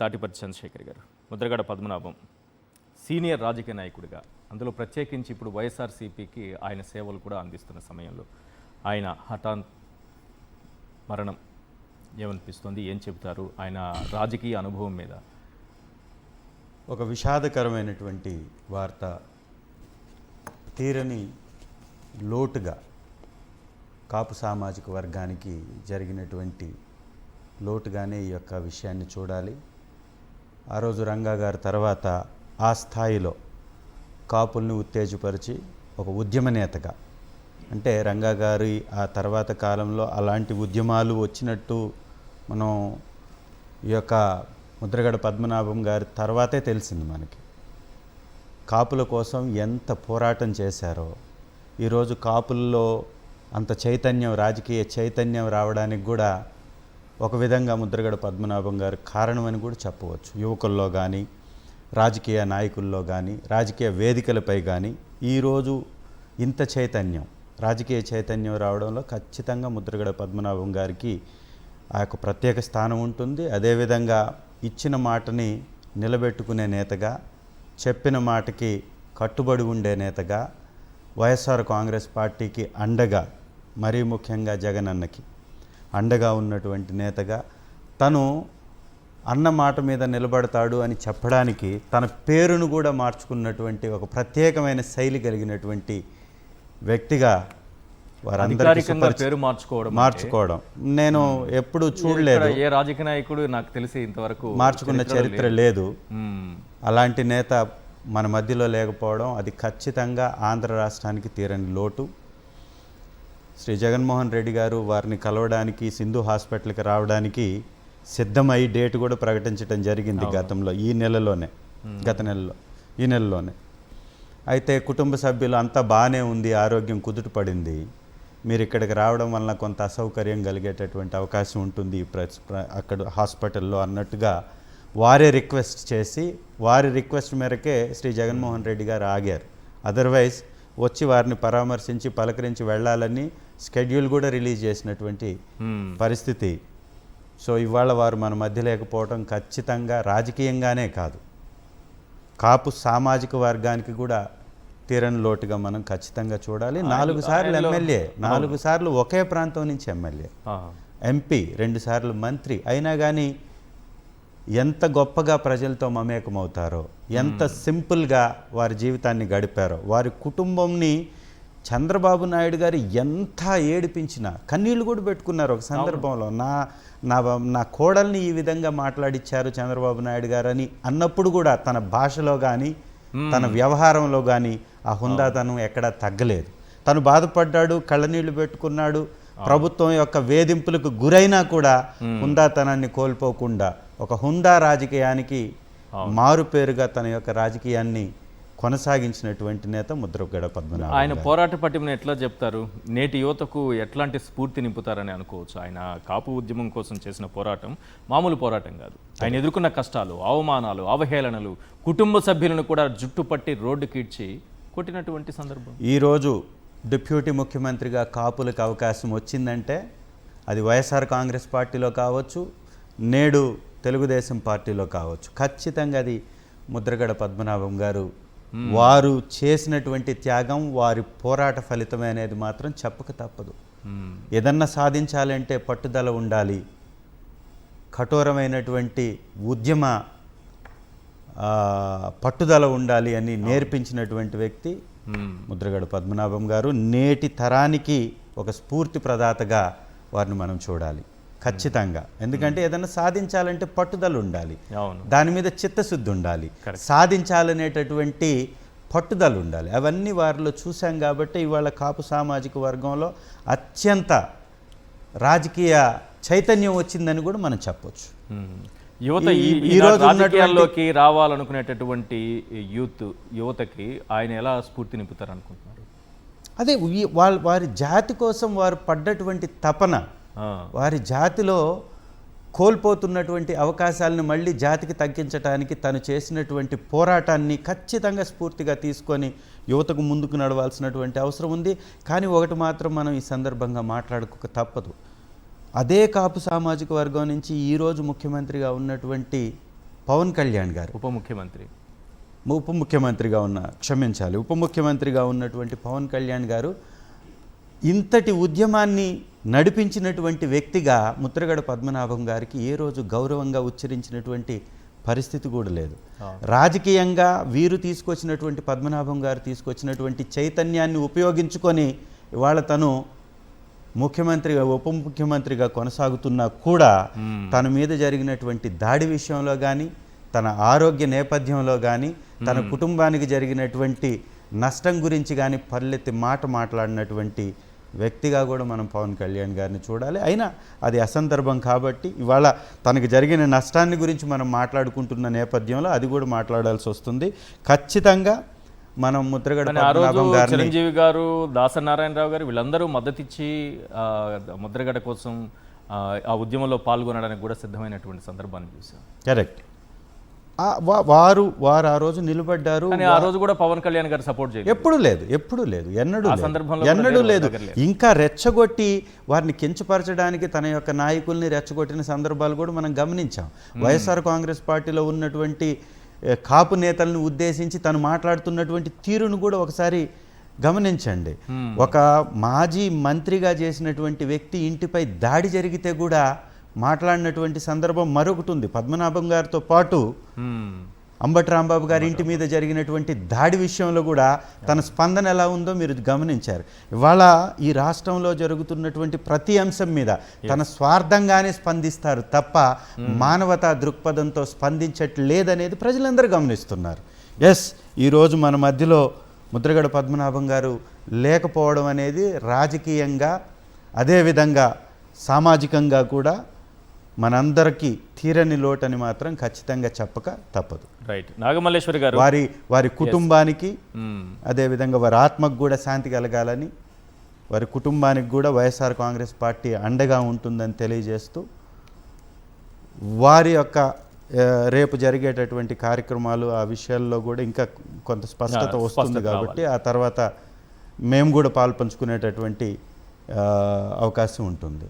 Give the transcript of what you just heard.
తాటిపర్తి చంద్రశేఖర్ గారు, ముద్రగడ పద్మనాభం సీనియర్ రాజకీయ నాయకుడిగా, అందులో ప్రత్యేకించి ఇప్పుడు వైఎస్ఆర్సీపీకి ఆయన సేవలు కూడా అందిస్తున్న సమయంలో ఆయన హఠాన్ మరణం ఏమనిపిస్తుంది, ఏం చెబుతారు ఆయన రాజకీయ అనుభవం మీద? ఒక విషాదకరమైనటువంటి వార్త, తీరని లోటుగా కాపు సామాజిక వర్గానికి జరిగినటువంటి లోటుగానే ఈ యొక్క విషయాన్ని చూడాలి. ఆ రోజు రంగా గారి తర్వాత ఆ స్థాయిలో కాపుల్ని ఉత్తేజపరిచి ఒక ఉద్యమ నేతగా, అంటే రంగా గారి ఆ తర్వాత కాలంలో అలాంటి ఉద్యమాలు వచ్చినట్టు మనం ఈ యొక్క ముద్రగడ పద్మనాభం గారి తర్వాతే తెలిసింది మనకి. కాపుల కోసం ఎంత పోరాటం చేశారో, ఈరోజు కాపుల్లో అంత చైతన్యం, రాజకీయ చైతన్యం రావడానికి కూడా ఒక విధంగా ముద్రగడ పద్మనాభం గారు కారణమని కూడా చెప్పవచ్చు. యువకుల్లో కానీ, రాజకీయ నాయకుల్లో కానీ, రాజకీయ వేదికలపై కానీ ఈరోజు ఇంత చైతన్యం, రాజకీయ చైతన్యం రావడంలో ఖచ్చితంగా ముద్రగడ పద్మనాభం గారికి ఆ యొక్క ప్రత్యేక స్థానం ఉంటుంది. అదేవిధంగా ఇచ్చిన మాటని నిలబెట్టుకునే నేతగా, చెప్పిన మాటకి కట్టుబడి ఉండే నేతగా, వైఎస్ఆర్ కాంగ్రెస్ పార్టీకి అండగా, మరీ ముఖ్యంగా జగనన్నకి అండగా ఉన్నటువంటి నేతగా, తను అన్న మాట మీద నిలబడతాడు అని చెప్పడానికి తన పేరును కూడా మార్చుకున్నటువంటి ఒక ప్రత్యేకమైన శైలి కలిగినటువంటి వ్యక్తిగా వారందరికీ పేరు మార్చుకోవడం నేను ఎప్పుడు చూడలేదు. ఏ రాజకీయ నాయకుడు నాకు తెలిసి ఇంతవరకు మార్చుకున్న చరిత్ర లేదు. అలాంటి నేత మన మధ్యలో లేకపోవడం అది ఖచ్చితంగా ఆంధ్ర రాష్ట్రానికి తీరని లోటు. శ్రీ జగన్మోహన్ రెడ్డి గారు వారిని కలవడానికి సింధు హాస్పిటల్కి రావడానికి సిద్ధమై డేట్ కూడా ప్రకటించడం జరిగింది గతంలో, ఈ నెలలోనే. అయితే కుటుంబ సభ్యులు అంతా బాగానే ఉంది, ఆరోగ్యం కుదుట పడింది, మీరు ఇక్కడికి రావడం వలన కొంత అసౌకర్యం కలిగేటటువంటి అవకాశం ఉంటుంది అక్కడ హాస్పిటల్లో అన్నట్టుగా వారే రిక్వెస్ట్ చేసి, వారి రిక్వెస్ట్ మేరకే శ్రీ జగన్మోహన్ రెడ్డి గారు ఆగారు. అదర్వైజ్ వచ్చి వారిని పరామర్శించి పలకరించి వెళ్ళాలని షెడ్యూల్ కూడా రిలీజ్ చేసినటువంటి పరిస్థితి. సో ఇవాళ వారు మన మధ్య లేకపోవడం ఖచ్చితంగా రాజకీయంగానే కాదు, కాపు సామాజిక వర్గానికి కూడా తీరని లోటుగా మనం ఖచ్చితంగా చూడాలి. 4 సార్లు ఎమ్మెల్యే, 4 సార్లు ఒకే ప్రాంతం నుంచి ఎమ్మెల్యే, ఎంపీ, 2 సార్లు మంత్రి అయినా కానీ ఎంత గొప్పగా ప్రజలతో మమేకమవుతారో, ఎంత సింపుల్గా వారి జీవితాన్ని గడిపారో, వారి కుటుంబంని చంద్రబాబు నాయుడు గారు ఎంత ఏడిపించినా కన్నీళ్ళు కూడా పెట్టుకున్నారు. ఒక సందర్భంలో నా కోడల్ని ఈ విధంగా మాట్లాడిచ్చారు చంద్రబాబు నాయుడు గారు అని అన్నప్పుడు కూడా తన భాషలో కానీ, తన వ్యవహారంలో కానీ ఆ హుందాతనం ఎక్కడా తగ్గలేదు. తను బాధపడ్డాడు, కళ్ళనీళ్లు పెట్టుకున్నాడు. ప్రభుత్వం యొక్క వేధింపులకు గురైనా కూడా హుందాతనాన్ని కోల్పోకుండా ఒక హుందా రాజకీయానికి మారుపేరుగా తన యొక్క రాజకీయాన్ని కొనసాగించినటువంటి నేత ముద్రగడ పద్మనాభం. ఆయన పోరాట పటిమను ఎట్లా చెప్తారు? నేటి యువతకు ఎట్లాంటి స్ఫూర్తి నింపుతారని అనుకోవచ్చు? ఆయన కాపు ఉద్యమం కోసం చేసిన పోరాటం మామూలు పోరాటం కాదు. ఆయన ఎదుర్కొన్న కష్టాలు, అవమానాలు, అవహేళనలు, కుటుంబ సభ్యులను కూడా జుట్టుపట్టి రోడ్డుకీడ్చి కొట్టినటువంటి సందర్భం. ఈరోజు డిప్యూటీ ముఖ్యమంత్రిగా కాపులకు అవకాశం వచ్చిందంటే అది వైఎస్ఆర్ కాంగ్రెస్ పార్టీలో కావచ్చు, నేడు తెలుగుదేశం పార్టీలో కావచ్చు, ఖచ్చితంగా అది ముద్రగడ పద్మనాభం గారు వారు చేసినటువంటి త్యాగం, వారి పోరాట ఫలితమే అనేది మాత్రం చెప్పక తప్పదు. ఏదన్నా సాధించాలంటే పట్టుదల ఉండాలి, కఠోరమైనటువంటి ఉద్యమ పట్టుదల ఉండాలి అని నేర్పించినటువంటి వ్యక్తి ముద్రగడ పద్మనాభం గారు. నేటి తరానికి ఒక స్ఫూర్తి ప్రదాతగా వారిని మనం చూడాలి ఖచ్చితంగా. ఎందుకంటే ఏదైనా సాధించాలంటే పట్టుదల ఉండాలి, దాని మీద చిత్తశుద్ధి ఉండాలి, సాధించాలనేటటువంటి పట్టుదల ఉండాలి. అవన్నీ వారిలో చూసాం కాబట్టి ఇవాళ కాపు సామాజిక వర్గంలో అత్యంత రాజకీయ చైతన్యం వచ్చిందని కూడా మనం చెప్పొచ్చు. యువత ఈరోజు రాజకీయాల్లోకి రావాలనుకునేటటువంటి యువతకి ఆయన ఎలా స్ఫూర్తి నింపుతారు అనుకుంటున్నారు? అదే వారి జాతి కోసం వారు పడ్డటువంటి తపన, వారి జాతిలో కోల్పోతున్నటువంటి అవకాశాలను మళ్ళీ జాతికి తగ్గించడానికి తను చేసినటువంటి పోరాటాన్ని ఖచ్చితంగా స్ఫూర్తిగా తీసుకొని యువతకు ముందుకు నడవాల్సినటువంటి అవసరం ఉంది. కానీ ఒకటి మాత్రం మనం ఈ సందర్భంగా మాట్లాడుకోక తప్పదు. అదే కాపు సామాజిక వర్గం నుంచి ఈరోజు ముఖ్యమంత్రిగా ఉన్నటువంటి పవన్ కళ్యాణ్ గారు ఉప ముఖ్యమంత్రి ఉప ముఖ్యమంత్రిగా ఉన్నటువంటి పవన్ కళ్యాణ్ గారు ఇంతటి ఉద్యమాన్ని నడిపించినటువంటి వ్యక్తిగా ముద్రగడ పద్మనాభం గారికి ఏ రోజు గౌరవంగా ఉచ్చరించినటువంటి పరిస్థితి కూడా లేదు. రాజకీయంగా వీరు తీసుకొచ్చినటువంటి పద్మనాభం గారు తీసుకొచ్చినటువంటి చైతన్యాన్ని ఉపయోగించుకొని ఇవాళ తను ముఖ్యమంత్రిగా ఉప ముఖ్యమంత్రిగా కొనసాగుతున్నా కూడా తన మీద జరిగినటువంటి దాడి విషయంలో కానీ, తన ఆరోగ్య నేపథ్యంలో కానీ, తన కుటుంబానికి జరిగినటువంటి నష్టం గురించి కానీ పల్లెత్తి మాట్లాడినటువంటి వ్యక్తిగా కూడా మనం పవన్ కళ్యాణ్ గారిని చూడాలి. అయినా అది అసందర్భం కాబట్టి ఇవాళ తనకు జరిగిన నష్టాన్ని గురించి మనం మాట్లాడుకుంటున్న నేపథ్యంలో అది కూడా మాట్లాడాల్సి వస్తుంది. ఖచ్చితంగా మనం ముద్రగడ పద్మనాభం గారిని, చిరంజీవి గారు, దాసనారాయణరావు గారు వీళ్ళందరూ మద్దతిచ్చి ముద్రగడ కోసం ఆ ఉద్యమంలో పాల్గొనడానికి కూడా సిద్ధమైనటువంటి సందర్భాన్ని చూసాం. కరెక్ట్. వారు ఆ రోజు నిలబడ్డారు. ఆ రోజు కూడా పవన్ కళ్యాణ్ గారు సపోర్ట్ చేయలేదు. ఎప్పుడు లేదు ఎన్నడూ లేదు. ఇంకా రెచ్చగొట్టి వారిని కించపరచడానికి తన యొక్క నాయకుల్ని రెచ్చగొట్టిన సందర్భాలు కూడా మనం గమనించాం. వైఎస్ఆర్ కాంగ్రెస్ పార్టీలో ఉన్నటువంటి కాపు నేతలను ఉద్దేశించి తను మాట్లాడుతున్నటువంటి తీరును కూడా ఒకసారి గమనించండి. ఒక మాజీ మంత్రిగా చేసినటువంటి వ్యక్తి ఇంటిపై దాడి జరిగితే కూడా మాట్లాడినటువంటి సందర్భం మరొకటి ఉంది. పద్మనాభం గారితో పాటు అంబటి రాంబాబు గారి ఇంటి మీద జరిగినటువంటి దాడి విషయంలో కూడా తన స్పందన ఎలా ఉందో మీరు గమనించారు. ఇవాళ ఈ రాష్ట్రంలో జరుగుతున్నటువంటి ప్రతి అంశం మీద తన స్వార్థంగానే స్పందిస్తారు తప్ప మానవతా దృక్పథంతో స్పందించట్లేదనేది ప్రజలందరూ గమనిస్తున్నారు. ఈరోజు మన మధ్యలో ముద్రగడ పద్మనాభం గారు లేకపోవడం అనేది రాజకీయంగా అదేవిధంగా సామాజికంగా కూడా మనందరికీ తీరని లోటని మాత్రం ఖచ్చితంగా చెప్పక తప్పదు. రైట్. నాగమల్లేశ్వరి గారు, వారి కుటుంబానికి అదేవిధంగా వారి ఆత్మకు కూడా శాంతి కలగాలని, వారి కుటుంబానికి కూడా వైఎస్ఆర్ కాంగ్రెస్ పార్టీ అండగా ఉంటుందని తెలియజేస్తూ వారి యొక్క రేపు జరిగేటటువంటి కార్యక్రమాలు ఆ విషయాల్లో కూడా ఇంకా కొంత స్పష్టత వస్తుంది కాబట్టి ఆ తర్వాత మేము కూడా పాల్పంచుకునేటటువంటి అవకాశం ఉంటుంది.